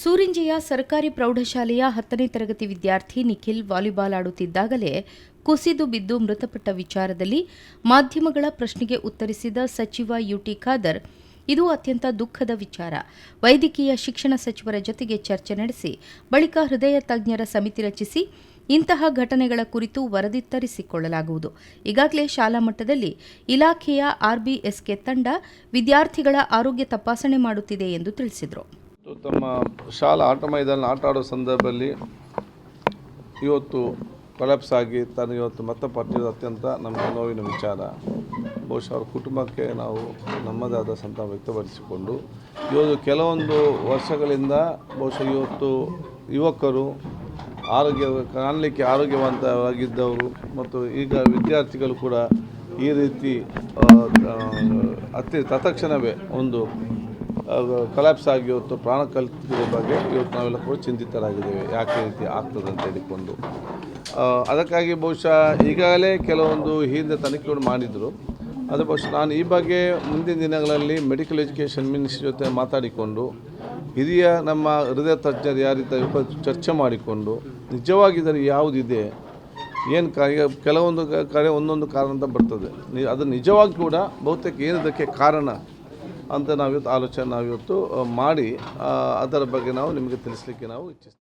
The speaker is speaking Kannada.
ಸೂರಿಂಜೆಯ ಸರ್ಕಾರಿ ಪ್ರೌಢಶಾಲೆಯ 10ನೇ ತರಗತಿ ವಿದ್ಯಾರ್ಥಿ ನಿಖಿಲ್ ವಾಲಿಬಾಲ್ ಆಡುತ್ತಿದ್ದಾಗಲೇ ಕುಸಿದು ಬಿದ್ದು ಮೃತಪಟ್ಟ ವಿಚಾರದಲ್ಲಿ ಮಾಧ್ಯಮಗಳ ಪ್ರಶ್ನೆಗೆ ಉತ್ತರಿಸಿದ ಸಚಿವ ಯುಟಿ ಖಾದರ್, ಇದು ಅತ್ಯಂತ ದುಃಖದ ವಿಚಾರ. ವೈದ್ಯಕೀಯ ಶಿಕ್ಷಣ ಸಚಿವರ ಜೊತೆಗೆ ಚರ್ಚೆ ನಡೆಸಿ ಬಳಿಕ ಹೃದಯ ತಜ್ಞರ ಸಮಿತಿ ರಚಿಸಿ ಇಂತಹ ಘಟನೆಗಳ ಕುರಿತು ವರದಿ ತರಿಸಿಕೊಳ್ಳಲಾಗುವುದು. ಈಗಾಗಲೇ ಶಾಲಾ ಮಟ್ಟದಲ್ಲಿ ಇಲಾಖೆಯ ಆರ್ಬಿಎಸ್ಕೆ ತಂಡ ವಿದ್ಯಾರ್ಥಿಗಳ ಆರೋಗ್ಯ ತಪಾಸಣೆ ಮಾಡುತ್ತಿದೆ ಎಂದು ತಿಳಿಸಿದರು. ತಮ್ಮ ಶಾಲಾ ಆಟ ಮೈದಾನ ಆಟ ಆಡೋ ಸಂದರ್ಭದಲ್ಲಿ ಇವತ್ತು ಕೊಲ್ಯಾಪ್ಸ್ ಆಗಿ ಇವತ್ತು ಮೃತಪಟ್ಟಿರೋದು ಅತ್ಯಂತ ನಮಗೆ ನೋವಿನ ವಿಚಾರ. ಬಹುಶಃ ಅವ್ರ ಕುಟುಂಬಕ್ಕೆ ನಾವು ನಮ್ಮದಾದ ಸಂತಾಪ ವ್ಯಕ್ತಪಡಿಸಿಕೊಂಡು ಇವತ್ತು ಕೆಲವೊಂದು ವರ್ಷಗಳಿಂದ ಬಹುಶಃ ಇವತ್ತು ಯುವಕರು ಕಾಣಲಿಕ್ಕೆ ಆರೋಗ್ಯವಂತವಾಗಿದ್ದವರು ಮತ್ತು ಈಗ ವಿದ್ಯಾರ್ಥಿಗಳು ಕೂಡ ಈ ರೀತಿ ತತ್ಕ್ಷಣವೇ ಒಂದು ಕೊಲ್ಯಾಪ್ಸ್ ಆಗಿ ಇವತ್ತು ಪ್ರಾಣ ಕಲ್ತಿರೋ ಬಗ್ಗೆ ಇವತ್ತು ನಾವೆಲ್ಲ ಕೂಡ ಚಿಂತಿತರಾಗಿದ್ದೇವೆ. ಯಾಕೆ ರೀತಿ ಆಗ್ತದೆ ಅಂತ ಹೇಳಿಕೊಂಡು ಅದಕ್ಕಾಗಿ ಬಹುಶಃ ಈಗಾಗಲೇ ಕೆಲವೊಂದು ಹಿಂದೆ ತನಿಖೆಗಳು ಮಾಡಿದರು. ಅದು ಬಹುಶಃ ನಾನು ಈ ಬಗ್ಗೆ ಮುಂದಿನ ದಿನಗಳಲ್ಲಿ ಮೆಡಿಕಲ್ ಎಜುಕೇಷನ್ ಮಿನಿಸ್ಟ್ರಿ ಜೊತೆ ಮಾತಾಡಿಕೊಂಡು ಹಿರಿಯ ನಮ್ಮ ಹೃದಯ ತಜ್ಞರು ಯಾರಿದ್ದಾರೆ ಚರ್ಚೆ ಮಾಡಿಕೊಂಡು ನಿಜವಾಗಿ ಇದರಲ್ಲಿ ಯಾವುದಿದೆ ಏನು ಕೆಲವೊಂದು ಕಡೆ ಒಂದೊಂದು ಕಾರಣ ಅಂತ ಬರ್ತದೆ, ಅದು ನಿಜವಾಗಿ ಕೂಡ ಬಹುತೇಕ ಏನದಕ್ಕೆ ಕಾರಣ ಅಂತ ನಾವಿವತ್ತು ಆಲೋಚನೆ ಮಾಡಿ ಅದರ ಬಗ್ಗೆ ನಾವು ನಿಮಗೆ ತಿಳಿಸಲಿಕ್ಕೆ ನಾವು ಇಚ್ಛಿಸ್ತೀವಿ.